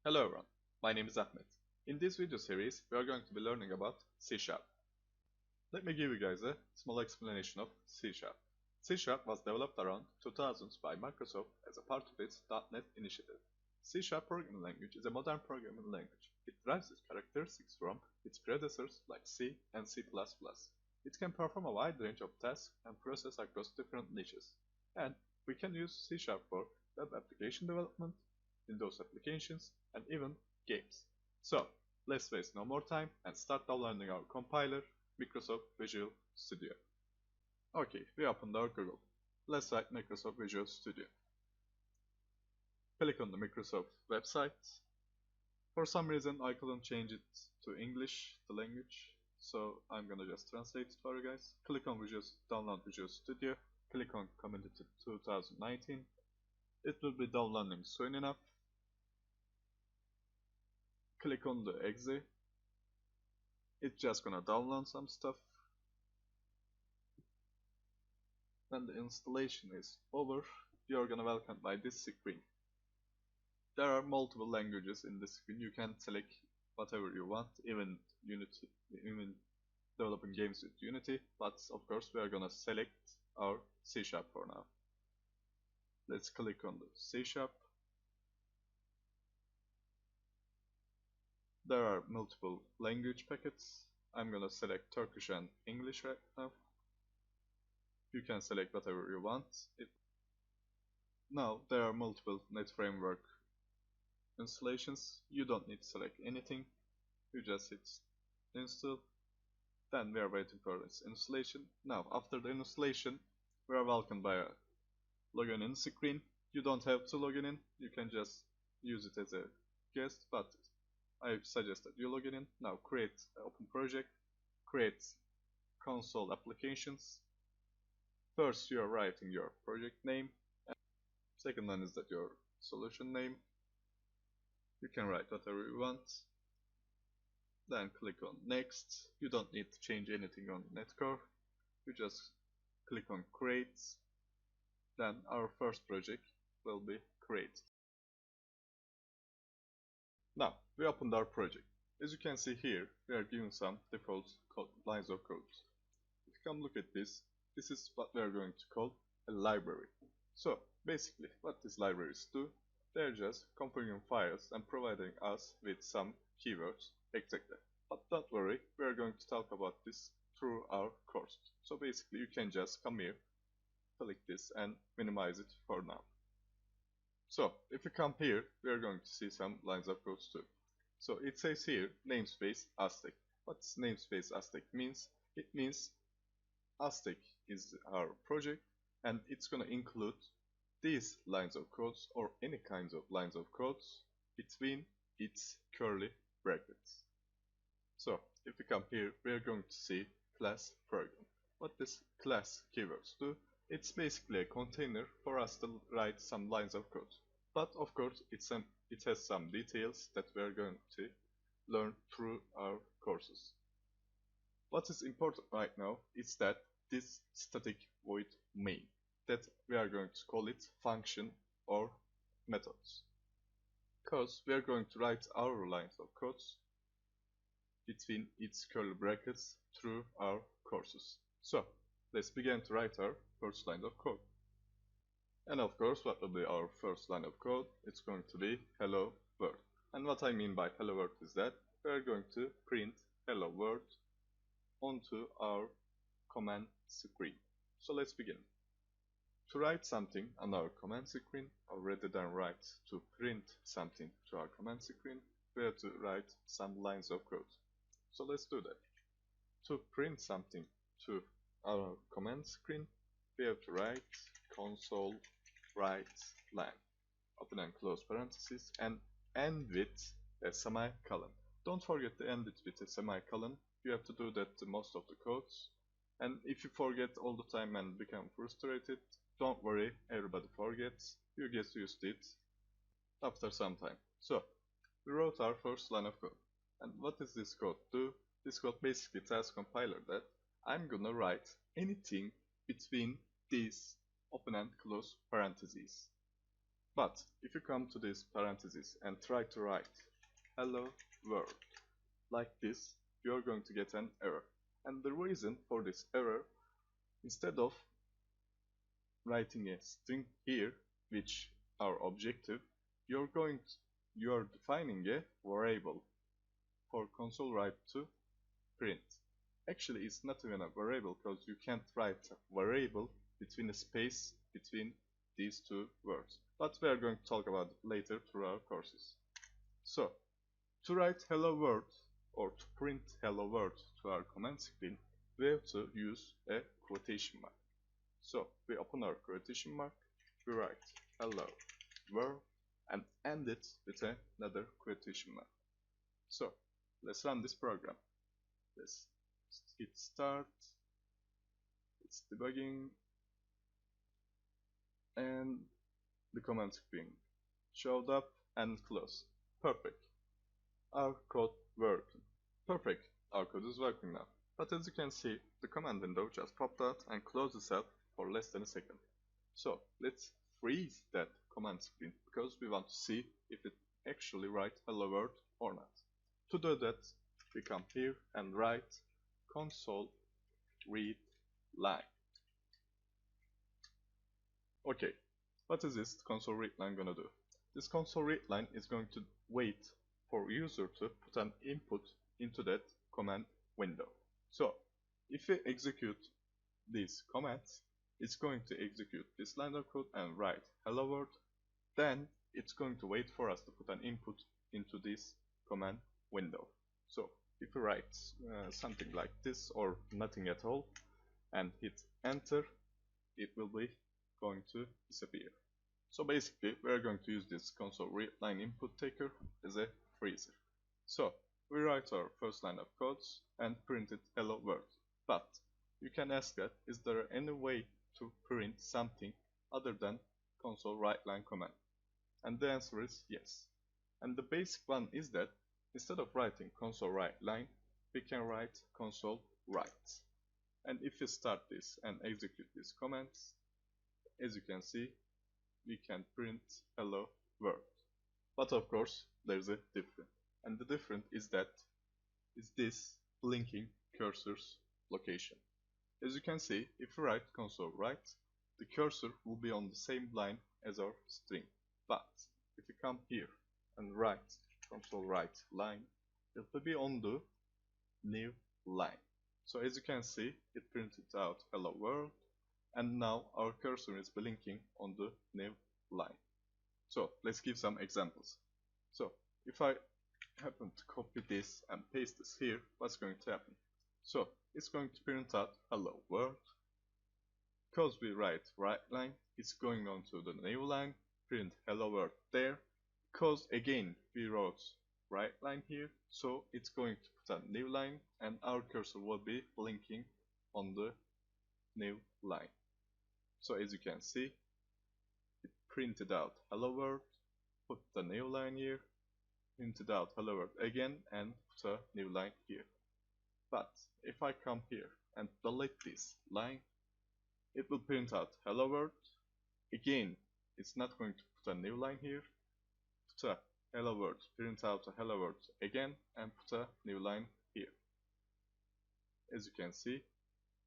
Hello everyone, my name is Ahmed. In this video series, we are going to be learning about C#. Let me give you guys a small explanation of C#. C# was developed around 2000s by Microsoft as a part of its .NET initiative. C# programming language is a modern programming language. It derives its characteristics from its predecessors like C and C++. It can perform a wide range of tasks and process across different niches. And we can use C# for web application development, Windows applications, and even games. So, let's waste no more time and start downloading our compiler, Microsoft Visual Studio. Okay, we opened our Google. Let's write Microsoft Visual Studio. Click on the Microsoft website. For some reason I couldn't change it to English, the language, so I'm gonna just translate it for you guys. Click on download Visual Studio. Click on Community 2019. It will be downloading soon enough. Click on the exe. It's just gonna download some stuff. When the installation is over, you're gonna welcome by this screen. There are multiple languages in this screen. You can select whatever you want, even Unity, even developing games with Unity. But of course, we are gonna select our C# for now. Let's click on the C#. There are multiple language packets. I'm gonna select Turkish and English right now. You can select whatever you want. Now there are multiple .NET Framework installations. You don't need to select anything. You just hit install. Then we are waiting for its installation. Now after the installation, we are welcomed by a login in screen. You don't have to log in. You can just use it as a guest, but I suggest that you log in. Now create open project, create console applications. First you are writing your project name. Second one is that your solution name. You can write whatever you want. Then click on next. You don't need to change anything on Netcore. You just click on create. Then our first project will be created. Now we opened our project. As you can see here, we are given some default lines of code. If you come look at this, this is what we are going to call a library. So basically what these libraries do, they're just comparing files and providing us with some keywords exactly. But don't worry, we are going to talk about this through our course. So basically you can just come here, click this and minimize it for now. So if you come here, we are going to see some lines of code too. So it says here namespace Aztec. What namespace Aztec means? It means Aztec is our project and it's gonna include these lines of codes or any kinds of lines of codes between its curly brackets. So if we come here, we are going to see class program. What this class keywords do, it's basically a container for us to write some lines of code. But of course it has some details that we are going to learn through our courses. What is important right now is that this static void main, that we are going to call it function or methods, because we are going to write our lines of codes between its curly brackets through our courses. So let's begin to write our first line of code. And of course, what will be our first line of code? It's going to be hello world. And what I mean by hello world is that we are going to print hello world onto our command screen. So let's begin. To write something on our command screen, or rather than write to print something to our command screen, we have to write some lines of code. So let's do that. To print something to our command screen, we have to write console write line, open and close parentheses, and end with a semicolon. Don't forget to end it with a semicolon. You have to do that to most of the codes. And if you forget all the time and become frustrated, don't worry, everybody forgets. You get used to it after some time. So, we wrote our first line of code. And what does this code do? This code basically tells compiler that I'm gonna write anything between these open and close parentheses. But if you come to this parentheses and try to write hello world like this, you're going to get an error. And the reason for this error, instead of writing a string here, which our objective, you're defining a variable for console write to print. Actually, it's not even a variable because you can't write a variable between a space between these two words. But we are going to talk about it later through our courses. So, to write hello world or to print hello world to our command screen, we have to use a quotation mark. So, we open our quotation mark, we write hello world and end it with another quotation mark. So, let's run this program. Let's hit start, it's debugging, and the command screen showed up and close. Perfect. Our code working. Perfect. Our code is working now. But as you can see, the command window just popped out and closed itself for less than a second. So let's freeze that command screen because we want to see if it actually writes hello world or not. To do that, we come here and write console read line. Okay, what is this console read line gonna do? This console read line is going to wait for user to put an input into that command window. So if we execute these commands, it's going to execute this line of code and write hello world. Then it's going to wait for us to put an input into this command window. So if we write something like this or nothing at all and hit enter, it will be going to disappear. So basically we are going to use this console read line input taker as a freezer. So we write our first line of codes and print it hello world. But you can ask that, is there any way to print something other than console write line command? And the answer is yes. And the basic one is that instead of writing console write line, we can write console write. And if you start this and execute these commands, as you can see, we can print hello world. But of course, there's a difference. And the difference is that is this blinking cursor's location. As you can see, if you write console write, the cursor will be on the same line as our string. But if you come here and write console write line, it will be on the new line. So as you can see, it printed out hello world, and now our cursor is blinking on the new line. So let's give some examples. So if I happen to copy this and paste this here, what's going to happen? So it's going to print out hello world. Because we write write line, it's going on to the new line, print hello world there. Because again we wrote write line here, so it's going to put a new line and our cursor will be blinking on the new line. So as you can see, it printed out hello world, put the new line here, printed out hello world again and put a new line here. But if I come here and delete this line, it will print out hello world. Again, it's not going to put a new line here, put a hello world, print out a hello world again and put a new line here. As you can see,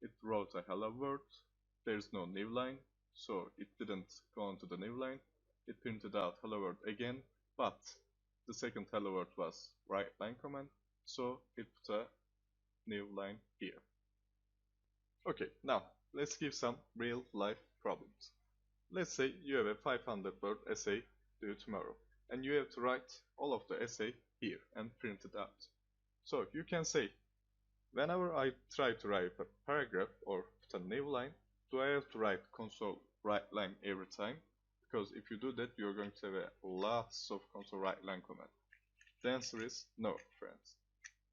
it wrote a hello world. There's no new line, so it didn't go on to the new line. It printed out hello world again, but the second hello world was write line command, so it put a new line here. Okay, now let's give some real life problems. Let's say you have a 500 word essay due tomorrow, and you have to write all of the essay here and print it out. So you can say, whenever I try to write a paragraph or put a new line, do I have to write console write line every time? Because if you do that, you're going to have a lots of console write line command. The answer is no, friends.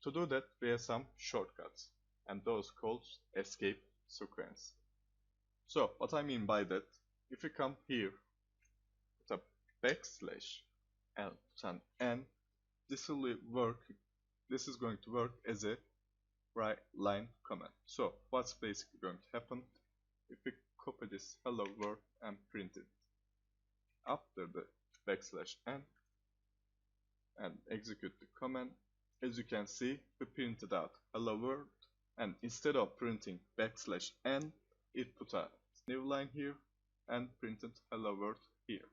To do that, we have some shortcuts, and those called escape sequence. So what I mean by that, if you come here, put a backslash and put an n, this will work. This is going to work as a write line command. So what's basically going to happen if we copy this hello world and print it? after the \n and execute the command, as you can see, we printed out hello world, and instead of printing \n, it put a new line here and printed hello world here.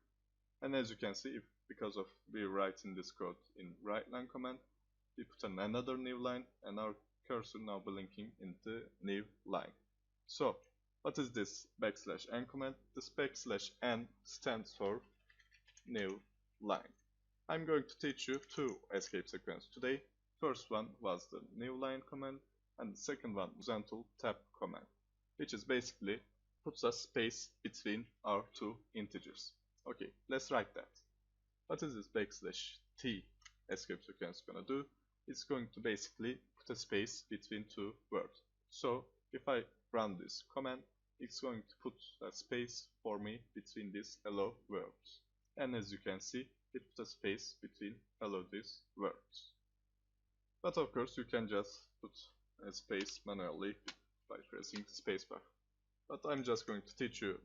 And as you can see, because of we writing this code in right line command, we put another new line and our cursor now blinking in the new line. So what is this \n command? This \n stands for new line. I'm going to teach you two escape sequences today. First one was the new line command, and the second one horizontal tab command, which is basically puts a space between our two integers. Okay, let's write that. What is this \t escape sequence gonna do? It's going to basically put a space between two words. So if I run this command, it's going to put a space for me between these hello words. And as you can see, it puts a space between hello these words. But of course you can just put a space manually by pressing the spacebar. But I'm just going to teach you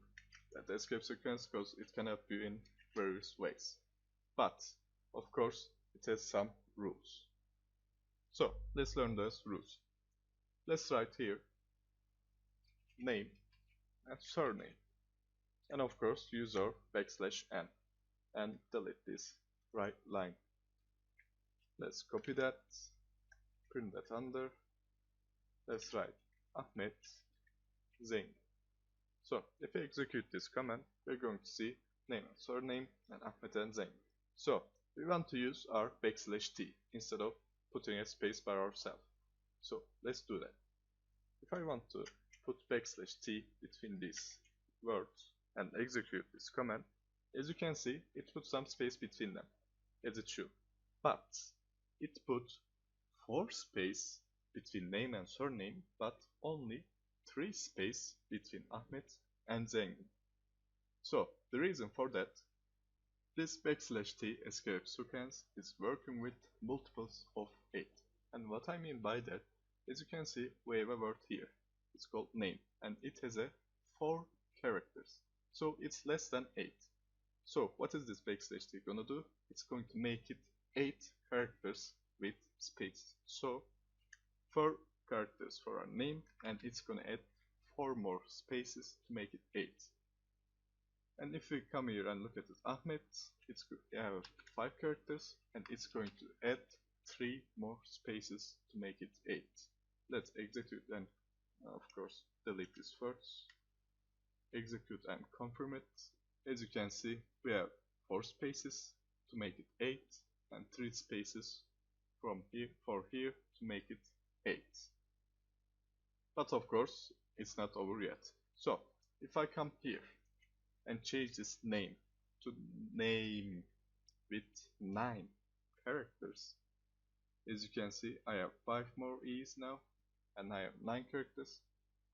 that escape sequence because it can help you in various ways. But of course it has some rules. So let's learn those rules. Let's write here name and surname, and of course use our \n and delete this right line. Let's copy that, print that under. Let's write Ahmet Zeyn. So if we execute this command, we're going to see name and surname and Ahmet and Zeyn. So we want to use our \t instead of putting a space by ourselves. So let's do that. If I want to put \t between these words and execute this command, as you can see, it puts some space between them, as it should. But it put 4 space between name and surname, but only 3 space between Ahmet and Zeyn. So the reason for that, this \t escape sequence is working with multiples of 8. And what I mean by that, as you can see, we have a word here. It's called name, and it has a 4 characters. So it's less than 8. So what is this \t gonna do? It's going to make it 8 characters with space. So 4 characters for our name, and it's gonna add 4 more spaces to make it 8. And if we come here and look at it, Ahmet, it's going to have 5 characters, and it's going to add 3 more spaces to make it 8. Let's execute and of course delete this first. Execute and confirm it. As you can see, we have 4 spaces to make it 8 and 3 spaces from here to make it 8. But of course it's not over yet. So if I come here and change this name to name with 9 characters, as you can see, I have 5 more E's now and I have 9 characters.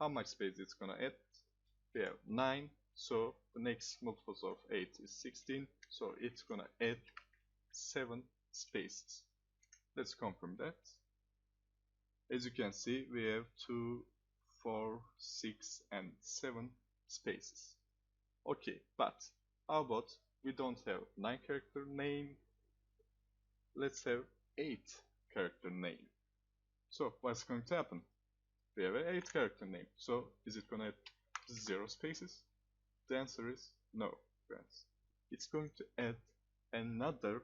How much space it's gonna add? We have 9, so the next multiples of 8 is 16, so it's gonna add 7 spaces. Let's confirm that. As you can see, we have 2, 4, 6 and 7 spaces. Okay, but how about we don't have 9 character name, let's have 8 character name. So what's going to happen? We have an 8 character name, so is it gonna add 0 spaces? The answer is no, friends. It's going to add another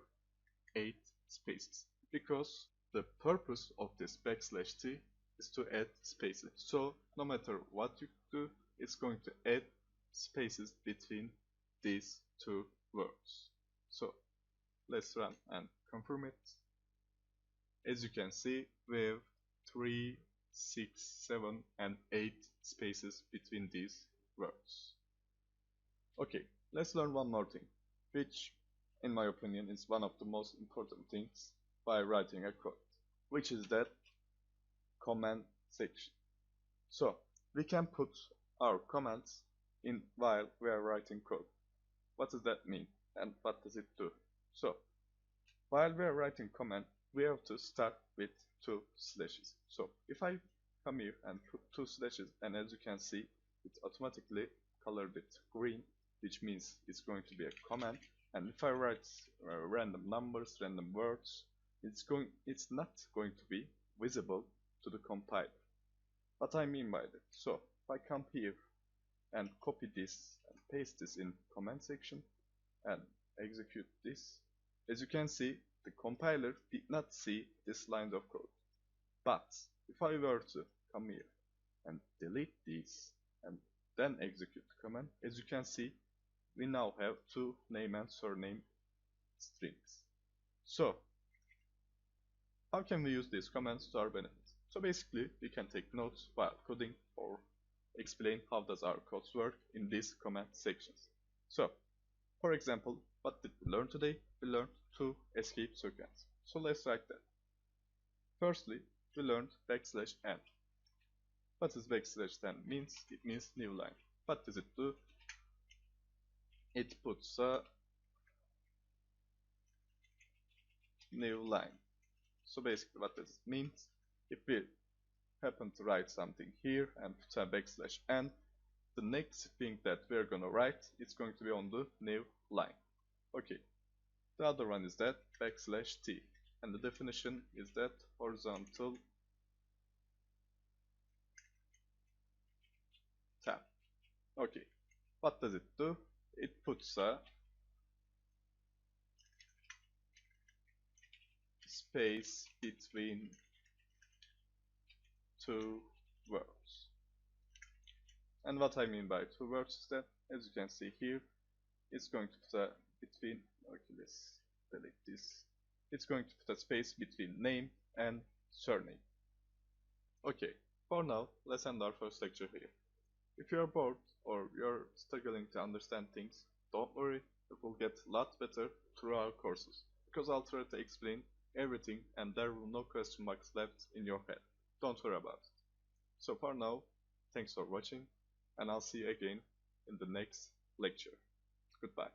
8 spaces, because the purpose of this \t is to add spaces. So no matter what you do, it's going to add spaces between these two words. So let's run and confirm it. As you can see, we have 3, 6, 7 and 8 spaces between these words. Okay, let's learn one more thing, which in my opinion is one of the most important things by writing a code, which is that comment section. So we can put our comments in while we are writing code. What does that mean and what does it do? So while we are writing comment, we have to start with 2 slashes. So if I come here and put 2 slashes, and as you can see, it's automatically colored with green, which means it's going to be a comment. And if I write random numbers, random words, it's not going to be visible to the compiler. What I mean by that? So if I come here and copy this and paste this in comment section and execute this, as you can see, the compiler did not see this line of code. But if I were to come here and delete these and then execute the command, as you can see, we now have two name and surname strings. So how can we use these commands to our benefit? So basically, we can take notes while coding or explain how does our codes work in these command sections. So, for example, what did we learn today? We learned two escape sequences. So let's write that. Firstly, we learned \n. What is \n means? It means new line. What does it do? It puts a new line. So basically what this means, if we happen to write something here and put a \n, the next thing that we're gonna write, it's going to be on the new line. Okay. The other one is that \t, and the definition is that horizontal tab. Okay. What does it do? It puts a space between two words. And what I mean by two words is that, as you can see here, it's going to put a between, okay, let's delete this. It's going to put a space between name and surname. Okay, for now, let's end our first lecture here. If you are bored or you're struggling to understand things, don't worry, it will get a lot better through our courses, because I'll try to explain everything and there will be no question marks left in your head. Don't worry about it. So for now, thanks for watching, and I'll see you again in the next lecture. Goodbye.